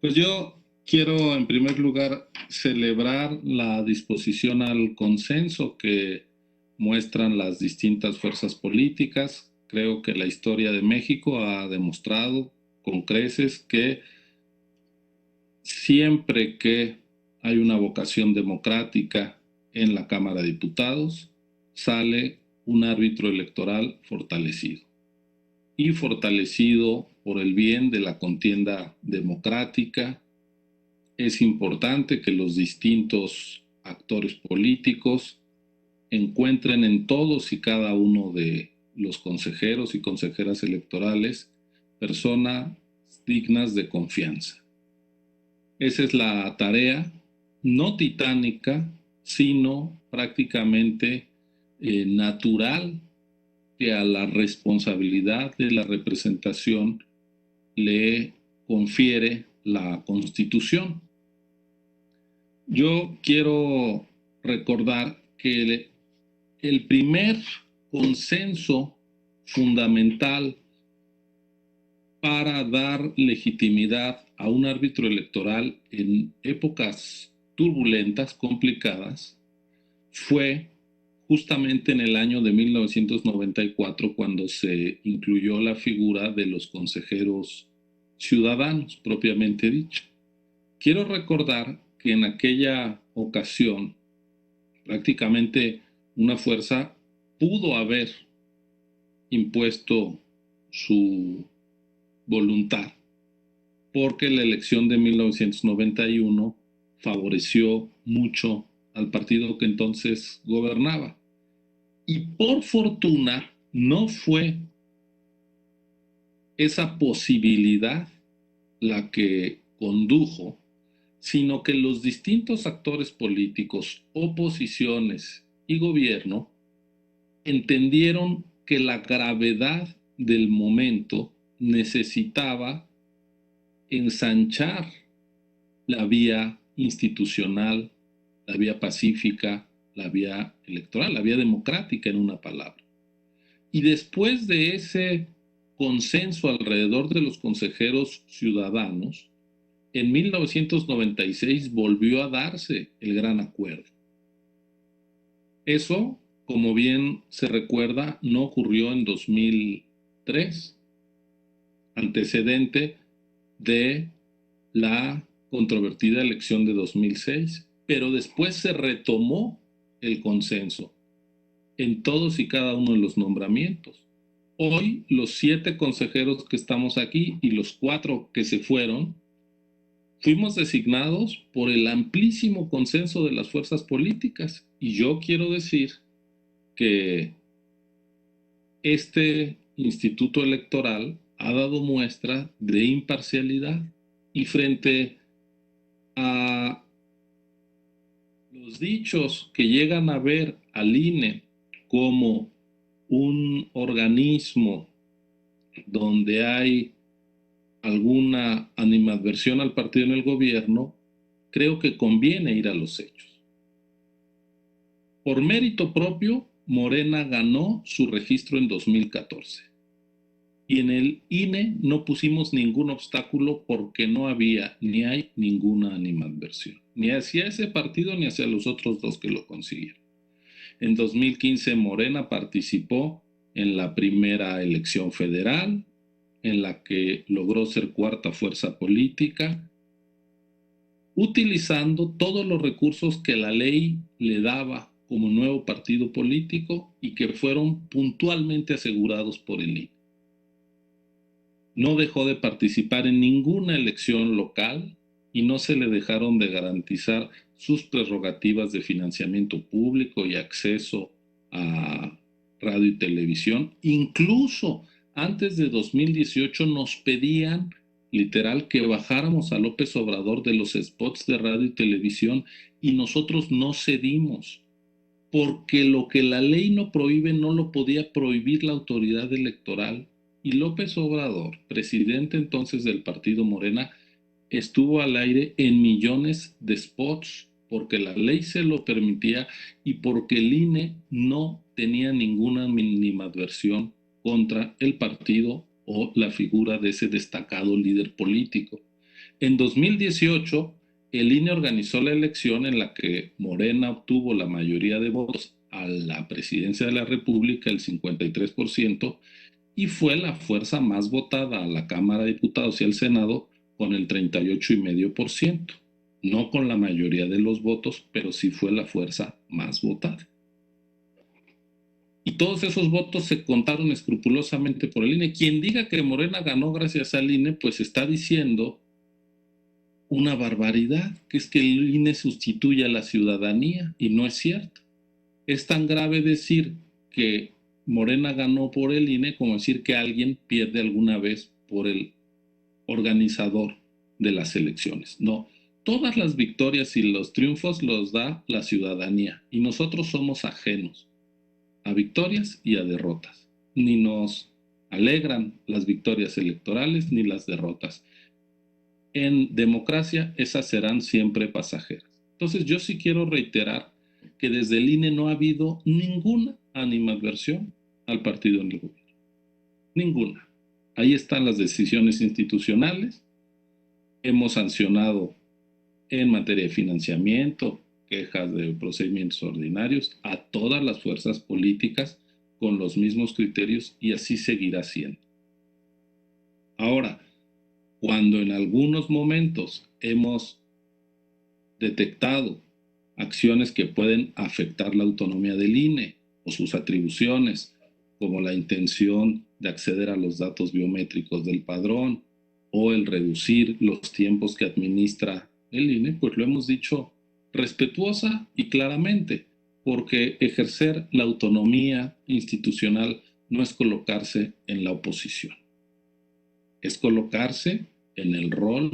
Pues yo quiero en primer lugar celebrar la disposición al consenso que muestran las distintas fuerzas políticas. Creo que la historia de México ha demostrado con creces que siempre que hay una vocación democrática en la Cámara de Diputados, sale un árbitro electoral fortalecido. Y fortalecido por el bien de la contienda democrática. Es importante que los distintos actores políticos encuentren en todos y cada uno de los consejeros y consejeras electorales personas dignas de confianza. Esa es la tarea, no titánica, sino prácticamente natural, que a la responsabilidad de la representación le confiere la Constitución. Yo quiero recordar que el primer consenso fundamental para dar legitimidad a un árbitro electoral en épocas turbulentas, complicadas, fue justamente en el año de 1994 cuando se incluyó la figura de los consejeros ciudadanos, propiamente dicho. Quiero recordar que en aquella ocasión prácticamente una fuerza pudo haber impuesto su voluntad, porque la elección de 1991 favoreció mucho al partido que entonces gobernaba. Y por fortuna no fue esa posibilidad la que condujo, sino que los distintos actores políticos, oposiciones y gobierno entendieron que la gravedad del momento necesitaba ensanchar la vía institucional, la vía pacífica, la vía electoral, la vía democrática, en una palabra. Y después de ese consenso alrededor de los consejeros ciudadanos, en 1996 volvió a darse el gran acuerdo. Eso, como bien se recuerda, no ocurrió en 2003, antecedente de la controvertida elección de 2006, pero después se retomó el consenso en todos y cada uno de los nombramientos. Hoy los 7 consejeros que estamos aquí y los 4 que se fueron, fuimos designados por el amplísimo consenso de las fuerzas políticas. Y yo quiero decir que este instituto electoral ha dado muestra de imparcialidad, y frente a los dichos que llegan a ver al INE como un organismo donde hay alguna animadversión al partido en el gobierno, creo que conviene ir a los hechos. Por mérito propio, Morena ganó su registro en 2014. Y en el INE no pusimos ningún obstáculo porque no había ni hay ninguna animadversión, ni hacia ese partido ni hacia los otros 2 que lo consiguieron. En 2015 Morena participó en la primera elección federal, en la que logró ser 4ª fuerza política, utilizando todos los recursos que la ley le daba como nuevo partido político y que fueron puntualmente asegurados por el INE. No dejó de participar en ninguna elección local y no se le dejaron de garantizar sus prerrogativas de financiamiento público y acceso a radio y televisión. Incluso antes de 2018 nos pedían literal que bajáramos a López Obrador de los spots de radio y televisión, y nosotros no cedimos, porque lo que la ley no prohíbe no lo podía prohibir la autoridad electoral. Y López Obrador, presidente entonces del partido Morena, estuvo al aire en millones de spots porque la ley se lo permitía y porque el INE no tenía ninguna animadversión contra el partido o la figura de ese destacado líder político. En 2018, el INE organizó la elección en la que Morena obtuvo la mayoría de votos a la presidencia de la República, el 53%, y fue la fuerza más votada a la Cámara de Diputados y al Senado con el 38,5%. No con la mayoría de los votos, pero sí fue la fuerza más votada. Y todos esos votos se contaron escrupulosamente por el INE. Quien diga que Morena ganó gracias al INE, pues está diciendo una barbaridad, que es que el INE sustituye a la ciudadanía, y no es cierto. Es tan grave decir que Morena ganó por el INE como decir que alguien pierde alguna vez por el organizador de las elecciones. No, todas las victorias y los triunfos los da la ciudadanía y nosotros somos ajenos a victorias y a derrotas. Ni nos alegran las victorias electorales ni las derrotas. En democracia esas serán siempre pasajeras. Entonces yo sí quiero reiterar que desde el INE no ha habido ninguna animadversión al partido en el gobierno. Ninguna. Ahí están las decisiones institucionales. Hemos sancionado en materia de financiamiento, quejas de procedimientos ordinarios a todas las fuerzas políticas con los mismos criterios y así seguirá siendo. Ahora, cuando en algunos momentos hemos detectado acciones que pueden afectar la autonomía del INE o sus atribuciones, como la intención de acceder a los datos biométricos del padrón o el reducir los tiempos que administra el INE, pues lo hemos dicho respetuosa y claramente, porque ejercer la autonomía institucional no es colocarse en la oposición, es colocarse en el rol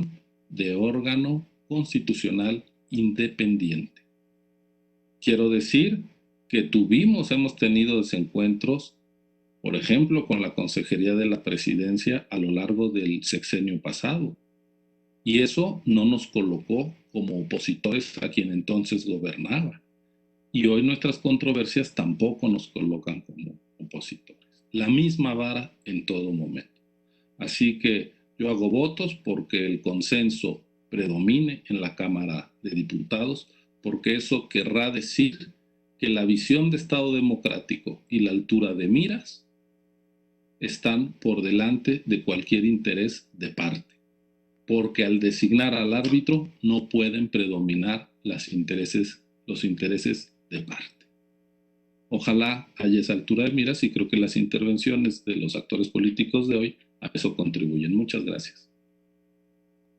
de órgano constitucional independiente. Quiero decir que hemos tenido desencuentros, por ejemplo, con la Consejería de la Presidencia a lo largo del sexenio pasado. Y eso no nos colocó como opositores a quien entonces gobernaba. Y hoy nuestras controversias tampoco nos colocan como opositores. La misma vara en todo momento. Así que yo hago votos porque el consenso predomine en la Cámara de Diputados, porque eso querrá decir que la visión de Estado democrático y la altura de miras están por delante de cualquier interés de parte, porque al designar al árbitro no pueden predominar los intereses de parte. Ojalá haya esa altura de miras y creo que las intervenciones de los actores políticos de hoy a eso contribuyen. Muchas gracias.